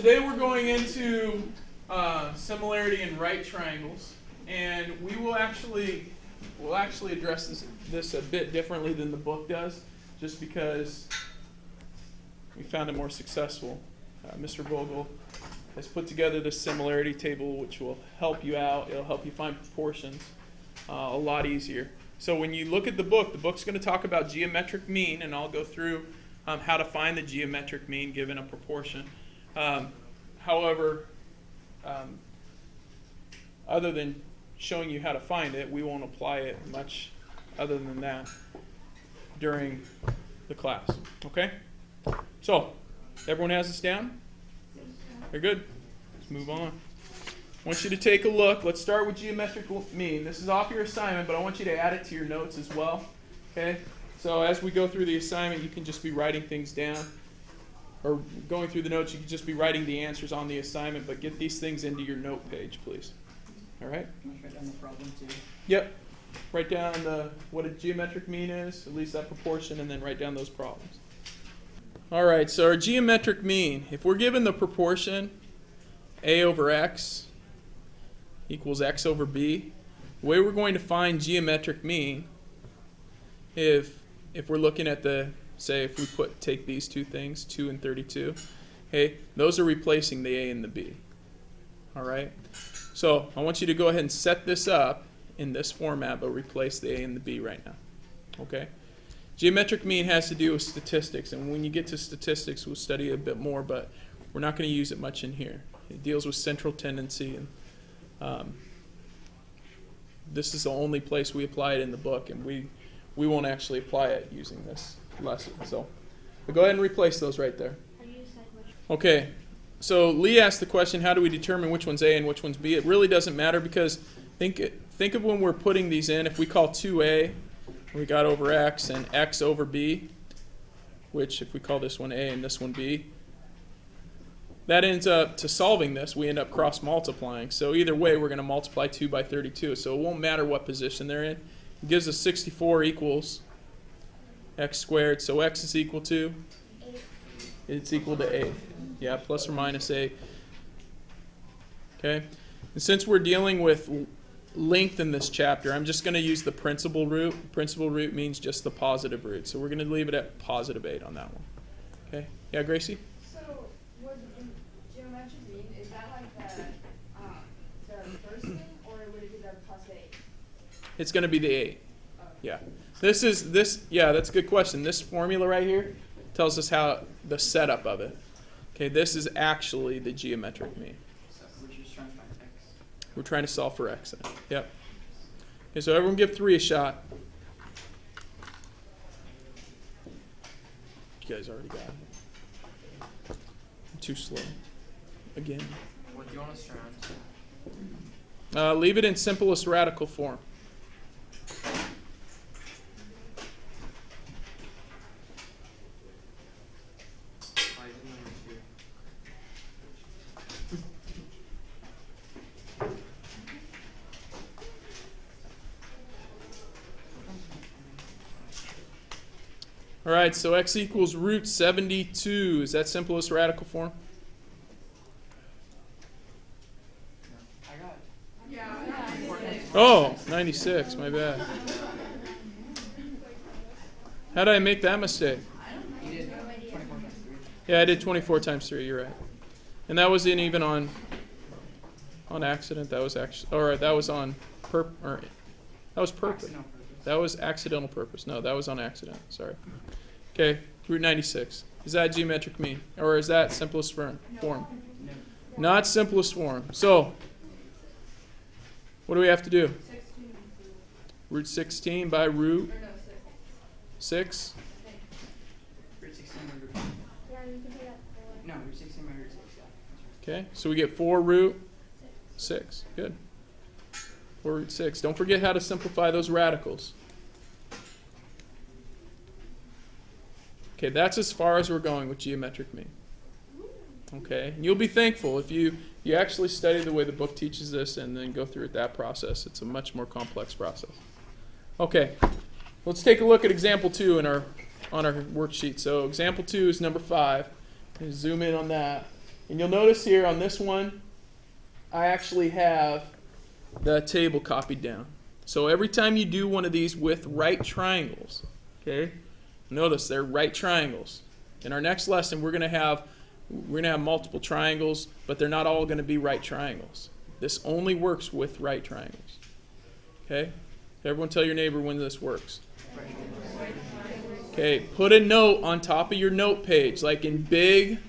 today we're going into similarity in right triangles, and we'll actually address this a bit differently than the book does, just because we found it more successful. Mr. Vogel has put together this similarity table, which will help you out. It'll help you find proportions a lot easier. So when you look at the book's going to talk about geometric mean, and I'll go through how to find the geometric mean given a proportion. However, other than showing you how to find it, we won't apply it much other than that during the class. Okay? So, everyone has this down? Very good. Let's move on. I want you to take a look. Let's start with geometrical mean. This is off your assignment, but I want you to add it to your notes as well. Okay? So as we go through the assignment, you can just be writing things down. Or going through the notes, you can just be writing the answers on the assignment, but get these things into your note page, please. All right? Can I write down the problem too? Yep. Write down what a geometric mean is, at least that proportion, and then write down those problems. All right, so our geometric mean, if we're given the proportion a over x equals x over b, the way we're going to find geometric mean, if we're looking at say if we take these two things, 2 and 32, okay, those are replacing the a and the b. All right? So I want you to go ahead and set this up in this format, but replace the a and the b right now. Okay? Geometric mean has to do with statistics, and when you get to statistics, we'll study it a bit more, but we're not going to use it much in here. It deals with central tendency, and this is the only place we apply it in the book, and we won't actually apply it using this lesson. So go ahead and replace those right there. Okay, so Lee asked the question, how do we determine which one's A and which one's B? It really doesn't matter, because think of when we're putting these in. If we call 2A, we got over x, and x over b, which if we call this one a and this one b, that ends up, to solving this, we end up cross multiplying. So either way, we're going to multiply 2 by 32. So it won't matter what position they're in. It gives us 64 equals x squared. So x is equal to? 8. It's equal to 8. Yeah, plus or minus 8. Okay? And since we're dealing with length in this chapter, I'm just going to use the principal root. Principal root means just the positive root. So we're going to leave it at positive 8 on that one. Okay? Yeah, Gracie? So would geometric mean, is that like the first thing, or would it be the plus 8? It's going to be the 8. Oh. Yeah. Yeah, that's a good question. This formula right here tells us how the setup of it. Okay, this is actually the geometric mean. So we're just trying to find x. We're trying to solve for x. Yep. Okay, so everyone give 3 a shot. You guys already got it. I'm too slow. Again. What do you want us to round? Leave it in simplest radical form. Why is it number 2? All right, so x equals root 72. Is that simplest radical form? I got it. Yeah. Oh, 96, my bad. How did I make that mistake? You did 24 times 3. Yeah, I did 24 times 3, you're right. And that wasn't even on accident. That was actually, or that was on that was purpose. Accidental purpose. That was accidental purpose. No, that was on accident. Sorry. Okay, root 96. Is that geometric mean? Or is that simplest form? No. Not simplest form. So, what do we have to do? 16. Root 16 by root Or no, 6. 6. Root 16 by root. Yeah, you can take that 4. No, root 16 by root 6. Yeah. That's right. Okay, so we get 4 root 6. Good. 4 root 6. Don't forget how to simplify those radicals. Okay, that's as far as we're going with geometric mean. Okay, and you'll be thankful if you actually study the way the book teaches this and then go through that process. It's a much more complex process. Okay, let's take a look at example 2 on our worksheet. So example 2 is number 5. Zoom in on that. And you'll notice here on this one, I actually have the table copied down. So every time you do one of these with right triangles, okay, notice they're right triangles. In our next lesson, we're going to have multiple triangles, but they're not all going to be right triangles. This only works with right triangles. Okay? Everyone tell your neighbor when this works. Okay, put a note on top of your note page, like in big,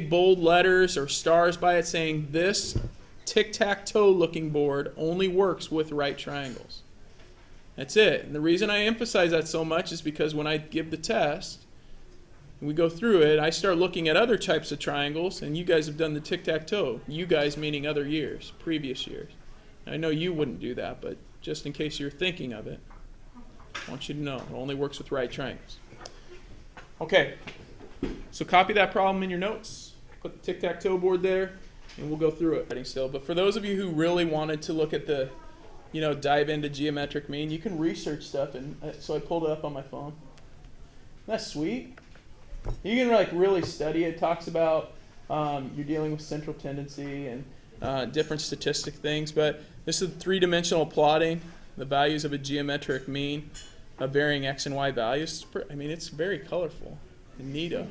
bold letters or stars by it, saying this tic-tac-toe looking board only works with right triangles. That's it. And the reason I emphasize that so much is because when I give the test, and we go through it, I start looking at other types of triangles, and you guys have done the tic-tac-toe. You guys meaning other years, previous years. I know you wouldn't do that, but just in case you're thinking of it, I want you to know it only works with right triangles. Okay, so copy that problem in your notes. Put the tic-tac-toe board there, and we'll go through it still. But for those of you who really wanted to look at the, dive into geometric mean, you can research stuff. And so I pulled it up on my phone. That's sweet. You can really study it. It talks about you're dealing with central tendency and different statistic things. But this is three-dimensional plotting, the values of a geometric mean of varying x and y values. It's very colorful and neato.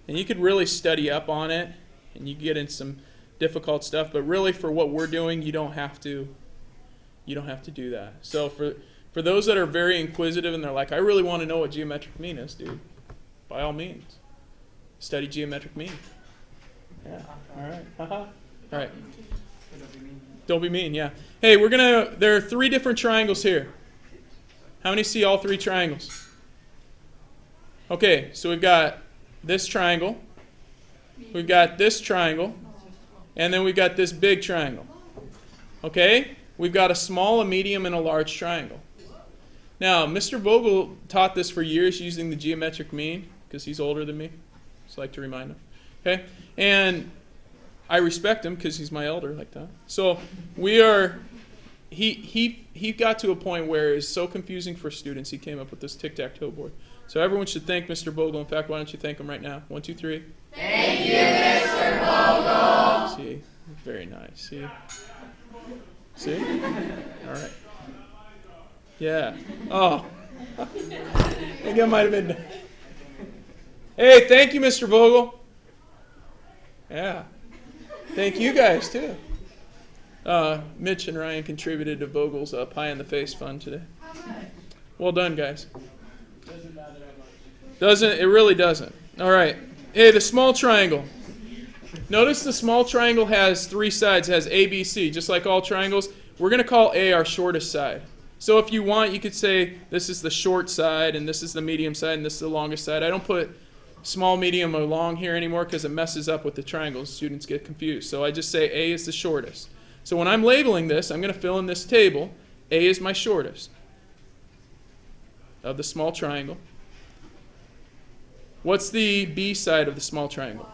And you could really study up on it, and you get in some difficult stuff. But really, for what we're doing, you don't have to do that. So for those that are very inquisitive and they're like, I really want to know what geometric mean is, dude, by all means, study geometric mean. Yeah. All right. All right. Don't be mean. Yeah. Hey, there are three different triangles here. How many see all three triangles? Okay, so we've got this triangle, we've got this triangle, and then we've got this big triangle. Okay? We've got a small, a medium, and a large triangle. Now, Mr. Vogel taught this for years using the geometric mean, because he's older than me. Just like to remind him. Okay? And I respect him because he's my elder like that. So he got to a point where it's so confusing for students, he came up with this tic-tac-toe board. So everyone should thank Mr. Vogel. In fact, why don't you thank him right now? 1, 2, 3. Thank you, Mr. Vogel. See? Very nice. See? All right. Yeah. Oh. I think I might have been. Hey, thank you, Mr. Vogel. Yeah. Thank you guys, too. Mitch and Ryan contributed to Vogel's Pie in the Face fund today. Well done, guys. It really doesn't. All right. Hey, the small triangle. Notice the small triangle has three sides. It has A, B, C, just like all triangles. We're going to call A our shortest side. So if you want, you could say this is the short side, and this is the medium side, and this is the longest side. I don't put small, medium, or long here anymore because it messes up with the triangles. Students get confused. So I just say A is the shortest. So when I'm labeling this, I'm going to fill in this table. A is my shortest of the small triangle. What's the B side of the small triangle?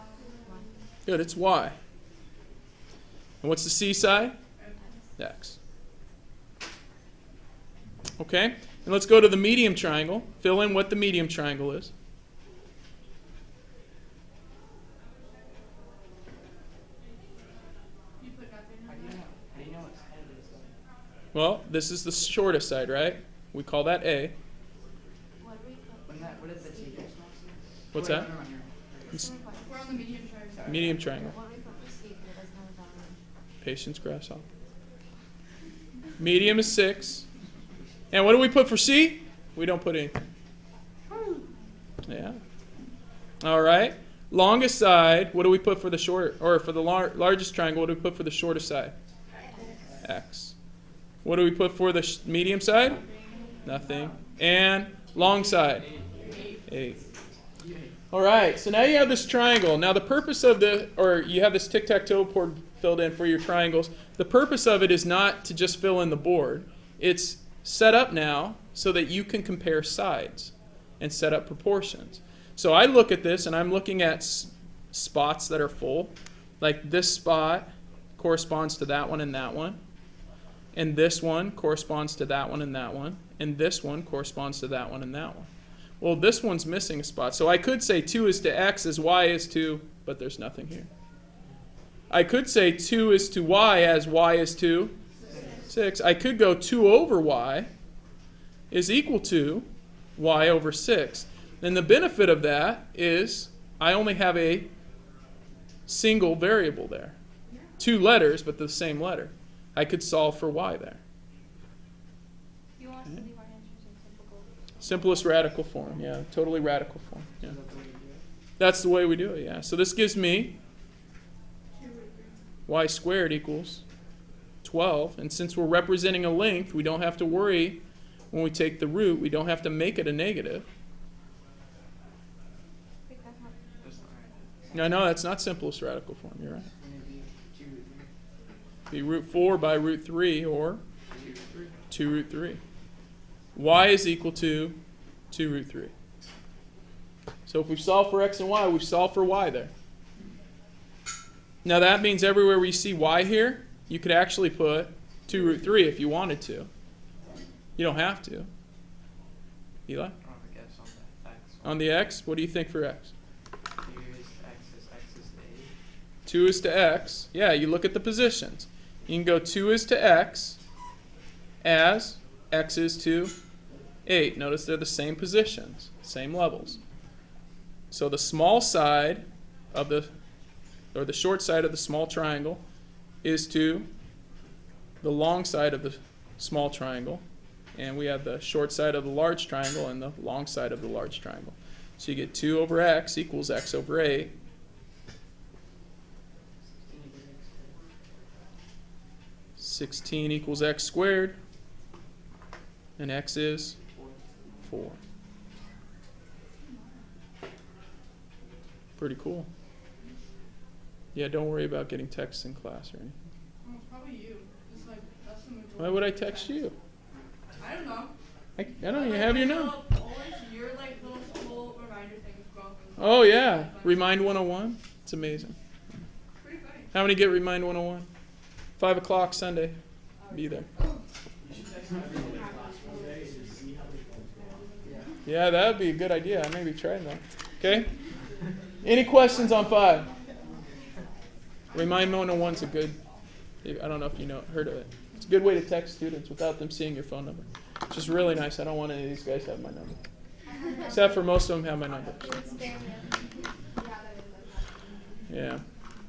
Good, it's Y. And what's the C side? X. Okay, and let's go to the medium triangle. Fill in what the medium triangle is. How do you know what side it is? Well, this is the shortest side, right? We call that A. What is the T? What's that? We're on the medium triangle. Medium triangle. Patience, grasshopper. Medium is 6. And what do we put for C? We don't put anything. Yeah. All right. Longest side, what do we put for the short, or for the largest triangle, what do we put for the shortest side? X. What do we put for the medium side? Nothing. And long side? 8. All right, so now you have this triangle. Now the purpose of you have this tic-tac-toe board filled in for your triangles. The purpose of it is not to just fill in the board. It's set up now so that you can compare sides and set up proportions. So I look at this and I'm looking at spots that are full. Like this spot corresponds to that one and that one. And this one corresponds to that one and that one. And this one corresponds to that one and that one. Well, this one's missing a spot. So I could say 2 is to X as Y is to, but there's nothing here. I could say 2 is to y as y is to 6. I could go 2 over y is equal to y over 6. And the benefit of that is I only have a single variable there. 2 letters, but the same letter. I could solve for y there. You want us to leave our answers in typical? Simplest radical form, yeah, totally radical form. Yeah. That's the way we do it, yeah. So this gives me y squared equals 12. And since we're representing a length, we don't have to worry when we take the root. We don't have to make it a negative. Wait, that's not. That's not right. No, that's not simplest radical form. You're right. And it'd be 2 root 3. Be root 4 by root 3 or 2 root 3. 2 root 3. Y is equal to 2 root 3. So if we solve for x and y, we've solved for y there. Now that means everywhere we see y here, you could actually put 2 root 3 if you wanted to. You don't have to. Eli? I don't have a guess on the x. On the x, what do you think for x? 2 is x is to 8. 2 is to x. Yeah, you look at the positions. You can go 2 is to x as x is to 8. Notice they're the same positions, same levels. So the small side of the short side of the small triangle is to the long side of the small triangle. And we have the short side of the large triangle and the long side of the large triangle. So you get 2 over x equals x over 8. 16 equals x squared. And x is 4. Pretty cool. Yeah, don't worry about getting texts in class or anything. Oh, probably you. It's like, that's the majority. Why would I text you? I don't know. I don't even have your number. Your like little school reminder thing is wrong. Oh, yeah. Remind 101. It's amazing. Pretty funny. How many get Remind 101? 5 o'clock Sunday. Be there. Yeah, that would be a good idea. I maybe try that. Okay? Any questions on 5? Remind 101's a good, I don't know if you heard of it. It's a good way to text students without them seeing your phone number. It's just really nice. I don't want any of these guys to have my number. Except for most of them have my number. Yeah.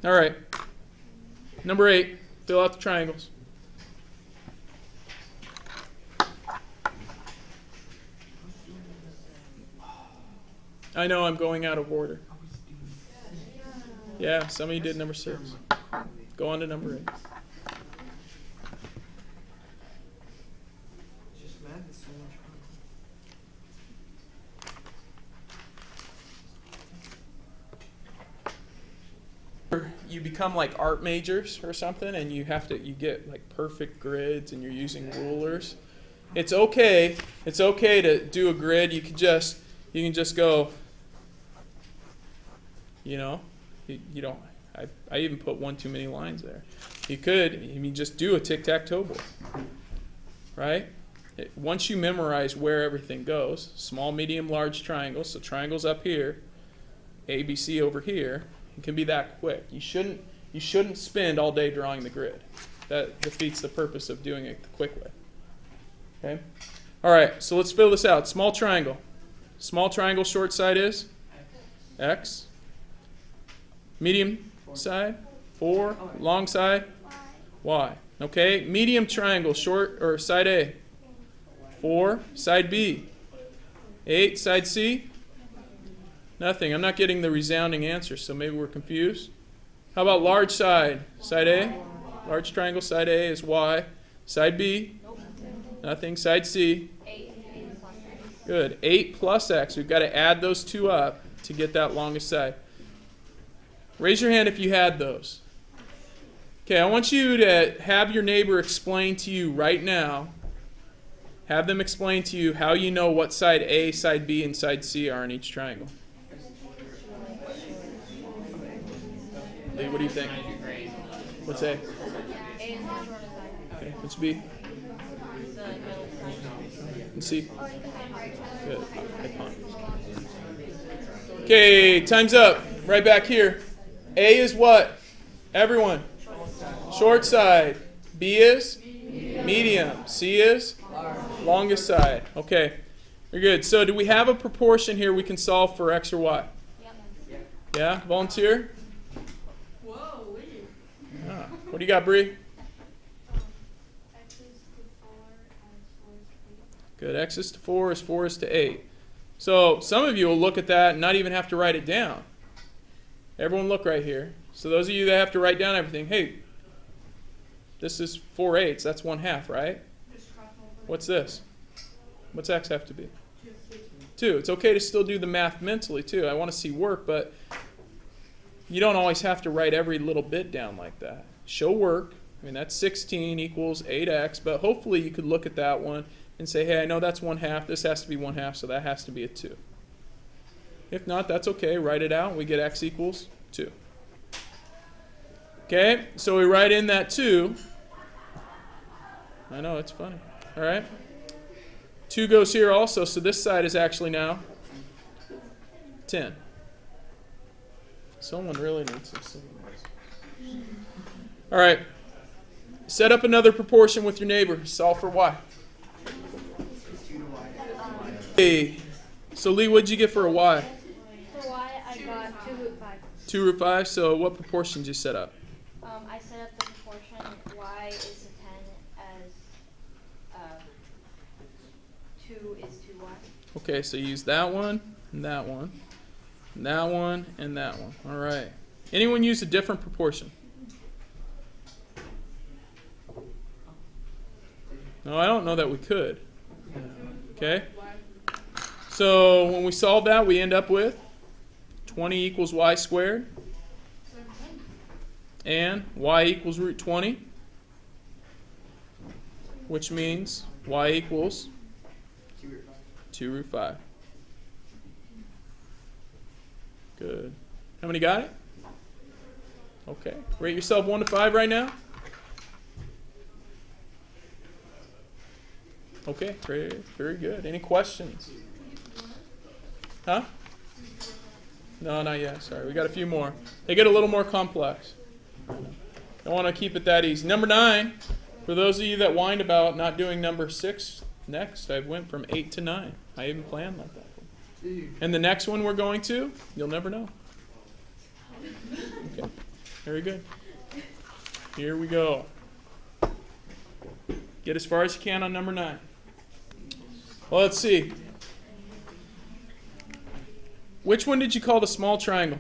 All right. Number 8. Fill out the triangles. I know I'm going out of order. Yeah, some of you did number 6. Go on to number 8. Just math is so much fun. You become like art majors or something, and you get like perfect grids, and you're using rulers. It's okay. It's okay to do a grid. You can just go. You don't. I even put one too many lines there. You could. Just do a tic-tac-toe board, right? Once you memorize where everything goes, small, medium, large triangles. So triangles up here, A, B, C over here. It can be that quick. You shouldn't spend all day drawing the grid. That defeats the purpose of doing it the quick way. Okay? All right, so let's fill this out. Small triangle. Small triangle short side is x. Medium side 4. Long side y. Okay? Medium triangle short or side A 4. Side B 8. Side C nothing. I'm not getting the resounding answer, so maybe we're confused. How about large side? Side A? Large triangle, side A is Y. Side B? Nothing. Side C? 8. Good. 8 plus X. We've got to add those two up to get that longest side. Raise your hand if you had those. Okay, I want you to have your neighbor explain to you right now. Have them explain to you how you know what side A, side B, and side C are in each triangle. Lee, what do you think? What's A? A is the shortest side. Okay, what's B? The middle side. And C? Good. Okay, time's up. Right back here. A is what? Everyone. Short side. B is? Medium. C is? Longest side. Okay. Very good. So do we have a proportion here we can solve for x or y? Yeah? Volunteer? Whoa, wait. Ah. What do you got, Bree? X is to 4 and 4 is to 8. Good. X is to 4 is 4 is to 8. So some of you will look at that and not even have to write it down. Everyone look right here. So those of you that have to write down everything, hey, this is 4/8. That's 1/2, right? What's this? What's x have to be? 2. It's okay to still do the math mentally too. I want to see work, but you don't always have to write every little bit down like that. Show work. I mean, that's 16 equals 8x, but hopefully you could look at that one and say, hey, I know that's 1/2. This has to be 1/2, so that has to be a 2. If not, that's okay. Write it out. We get x equals 2. Okay, so we write in that 2. I know, it's funny. All right. 2 goes here also, so this side is actually now 10. Someone really needs some singing. All right. Set up another proportion with your neighbor. Solve for y. Hey. So Lee, what did you get for a y? For y, I got 2 root 5. 2 root 5. So what proportion did you set up? I set up the proportion y is to 10 as 2 is to y. Okay, so you use that one, and that one, and that one, and that one. All right. Anyone use a different proportion? No, I don't know that we could. Okay? So when we solve that, we end up with 20 equals y squared. And y equals root 20. Which means y equals 2 root 5. Good. How many got it? Okay. Rate yourself 1 to 5 right now. Okay, great. Very good. Any questions? Huh? No, not yet. Sorry. We got a few more. They get a little more complex. I want to keep it that easy. Number 9, for those of you that whined about not doing number 6 next, I went from 8 to 9. I even planned like that. And the next one we're going to, you'll never know. Okay, very good. Here we go. Get as far as you can on number 9. Well, let's see. Which one did you call the small triangle?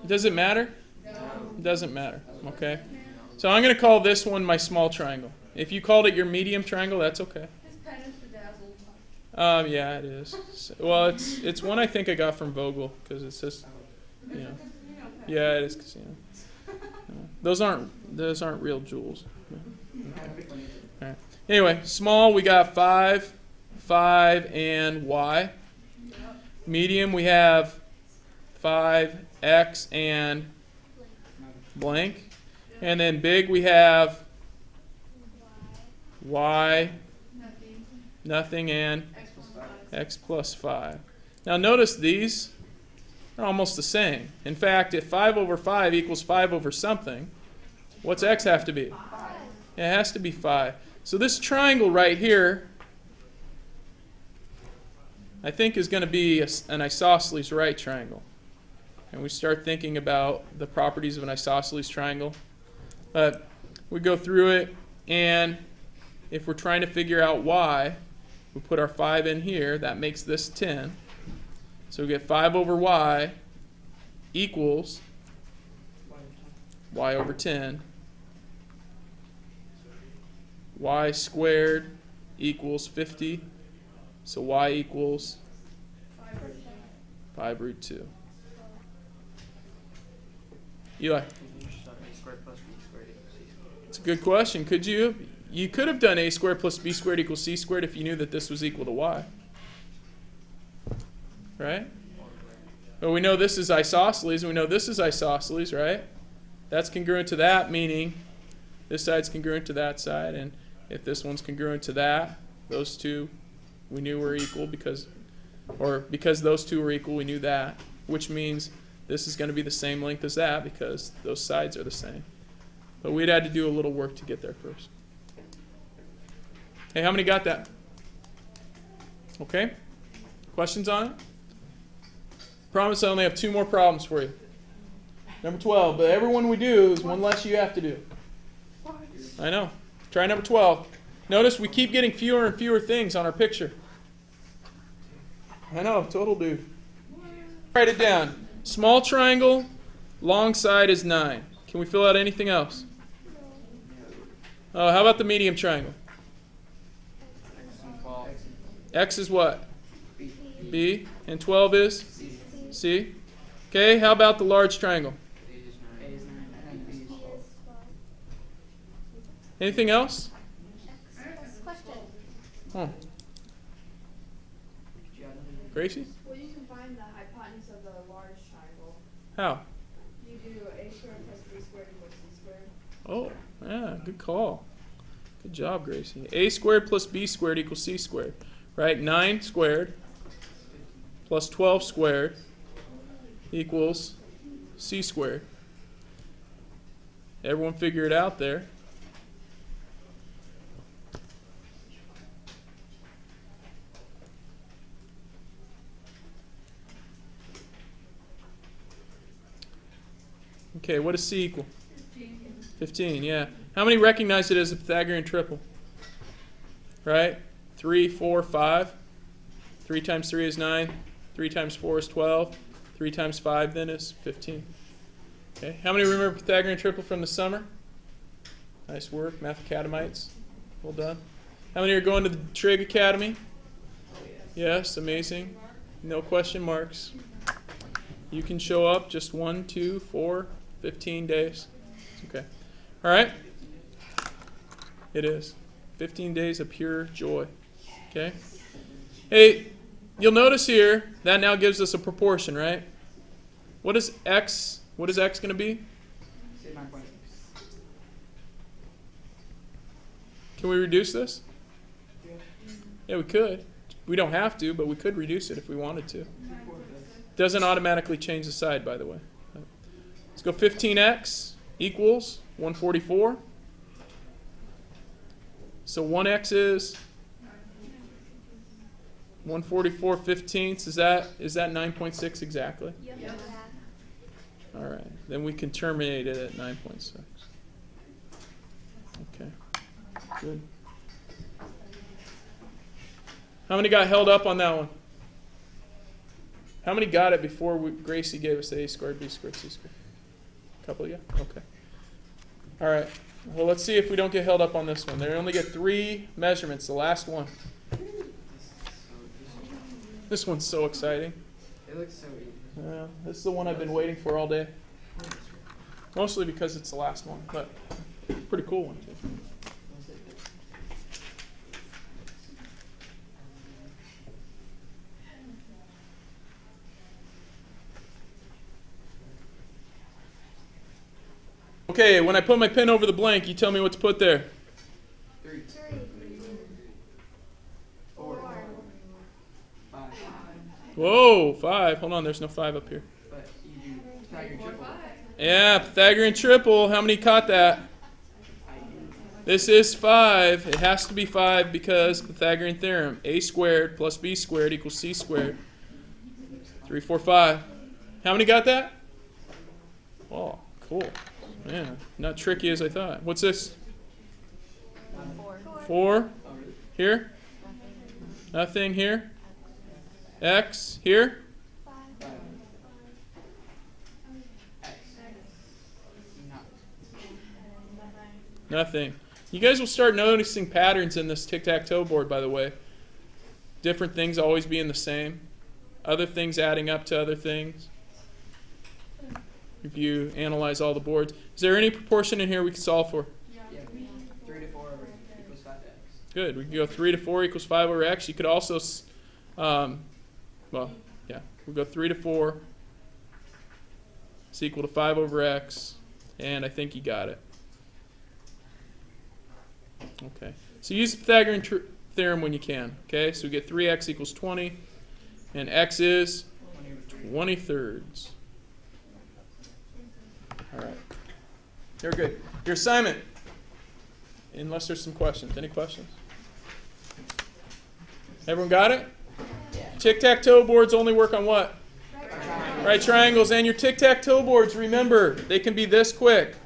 Does it matter? It doesn't matter. Okay. So I'm going to call this one my small triangle. If you called it your medium triangle, that's okay. Yeah, it is. Well, it's one I think I got from Vogel because it's just, you know. Yeah, it is casino. Those aren't real jewels. Okay. All right. Anyway, small we got 5, 5, and y. Medium we have 5, x, and blank. And then big we have y, nothing, and x plus 5. Now notice these are almost the same. In fact, if 5 over 5 equals 5 over something, what's x have to be? 5. It has to be 5. So this triangle right here, I think, is going to be an isosceles right triangle. And we start thinking about the properties of an isosceles triangle. But we go through it, and if we're trying to figure out y, we put our 5 in here. That makes this 10. So we get 5 over y equals y over 10. Y squared equals 50. So y equals 5 root 2. Eli? It's a good question. Could you? You could have done a squared plus b squared equals c squared if you knew that this was equal to y. Right? But we know this is isosceles, and we know this is isosceles, right? That's congruent to that, meaning this side's congruent to that side, and if this one's congruent to that, those two we knew were equal because those two were equal, we knew that, which means this is going to be the same length as that because those sides are the same. But we'd had to do a little work to get there first. Hey, how many got that? Okay. Questions on it? Promise I only have 2 more problems for you. Number 12. But every one we do is one less you have to do. I know. Try number 12. Notice we keep getting fewer and fewer things on our picture. I know, total dude. Write it down. Small triangle, long side is 9. Can we fill out anything else? Oh, how about the medium triangle? X is what? B. And 12 is? C. Okay, how about the large triangle? Anything else? Question. Huh. Gracie? Well, you can find the hypotenuse of the large triangle. How? You do a squared plus b squared equals c squared. Oh, yeah, good call. Good job, Gracie. A squared plus b squared equals c squared. Right? 9 squared plus 12 squared equals c squared. Everyone figure it out there. Okay, what does c equal? 15, yeah. How many recognize it as a Pythagorean triple? Right? 3, 4, 5. 3 times 3 is 9. 3 times 4 is 12. 3 times 5 then is 15. Okay. How many remember Pythagorean triple from the summer? Nice work, Math Academites. Well done. How many are going to the Trig Academy? Yes, amazing. No question marks. You can show up just 1, 2, 4, 15 days. Okay. All right? It is. 15 days of pure joy. Okay? Hey, you'll notice here that now gives us a proportion, right? What is x going to be? Can we reduce this? Yeah, we could. We don't have to, but we could reduce it if we wanted to. Doesn't automatically change the side, by the way. Let's go 15x equals 144. So 1x is 144 fifteenths. Is that 9.6 exactly? Yep. All right. Then we can terminate it at 9.6. Okay. Good. How many got held up on that one? How many got it before Gracie gave us the a squared, b squared, c squared? A couple of you? Okay. All right. Well, let's see if we don't get held up on this one. They only get 3 measurements, the last one. This one's so exciting. It looks so easy. Yeah, this is the one I've been waiting for all day. Mostly because it's the last one, but pretty cool one too. Okay, when I put my pen over the blank, you tell me what to put there. 3, 4, 5. Whoa, 5. Hold on, there's no 5 up here. But you do Pythagorean triple. Yeah, Pythagorean triple. How many caught that? This is 5. It has to be 5 because Pythagorean theorem. A squared plus b squared equals c squared. 3, 4, 5. How many got that? Oh, cool. Yeah, not tricky as I thought. What's this? 4. Here? Nothing here? X here? Nothing. You guys will start noticing patterns in this tic-tac-toe board, by the way. Different things always being the same. Other things adding up to other things. If you analyze all the boards. Is there any proportion in here we can solve for? Yeah, 3 to 4 equals 5x. Good. We can go 3 to 4 equals 5 over x. You could also, we'll go 3 to 4 is equal to 5 over x. And I think you got it. Okay. So use the Pythagorean theorem when you can. Okay. So we get 3x equals 20. And x is 20 thirds. Very good. Your assignment, unless there's some questions. Any questions? Everyone got it? Tic-tac-toe boards only work on what? Right triangles. And your tic-tac-toe boards, remember, they can be this quick.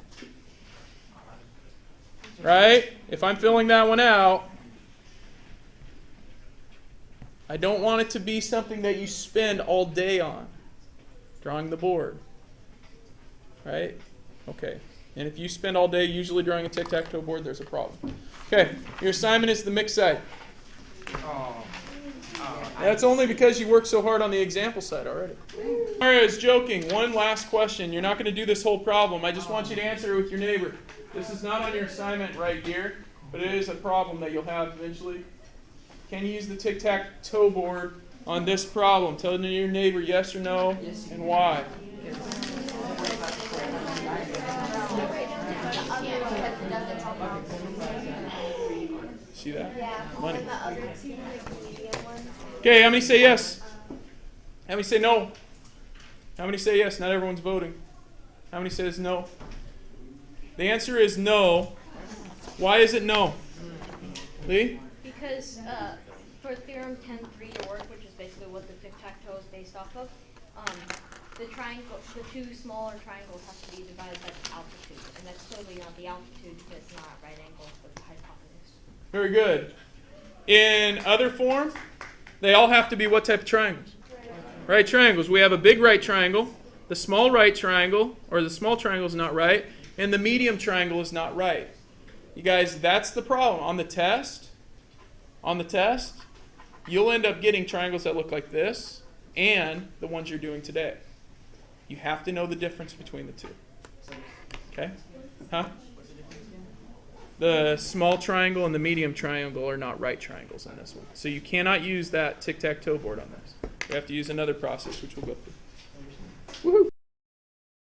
Right? If I'm filling that one out, I don't want it to be something that you spend all day on, drawing the board. Right? Okay. And if you spend all day usually drawing a tic-tac-toe board, there's a problem. Okay. Your assignment is the mixed side. That's only because you worked so hard on the example side already. Mara is joking. One last question. You're not going to do this whole problem. I just want you to answer it with your neighbor. This is not on your assignment right here, but it is a problem that you'll have eventually. Can you use the tic-tac-toe board on this problem? Tell your neighbor yes or no, and why. See that? Money. Okay, how many say yes? How many say no? How many say yes? Not everyone's voting. How many says no? The answer is no. Why is it no? Lee? Because for theorem 10.3 to work, which is basically what the tic-tac-toe is based off of, the two smaller triangles have to be divided by the altitude, and that's clearly not the altitude because it's not right angles but the hypotenuse. Very good. In other form, they all have to be what type of triangles? Right triangles. We have a big right triangle, the small right triangle, or the small triangle is not right, and the medium triangle is not right. You guys, that's the problem. On the test, you'll end up getting triangles that look like this and the ones you're doing today. You have to know the difference between the two. Okay? Huh? The small triangle and the medium triangle are not right triangles in this one. So you cannot use that tic-tac-toe board on this. You have to use another process, which we'll go through.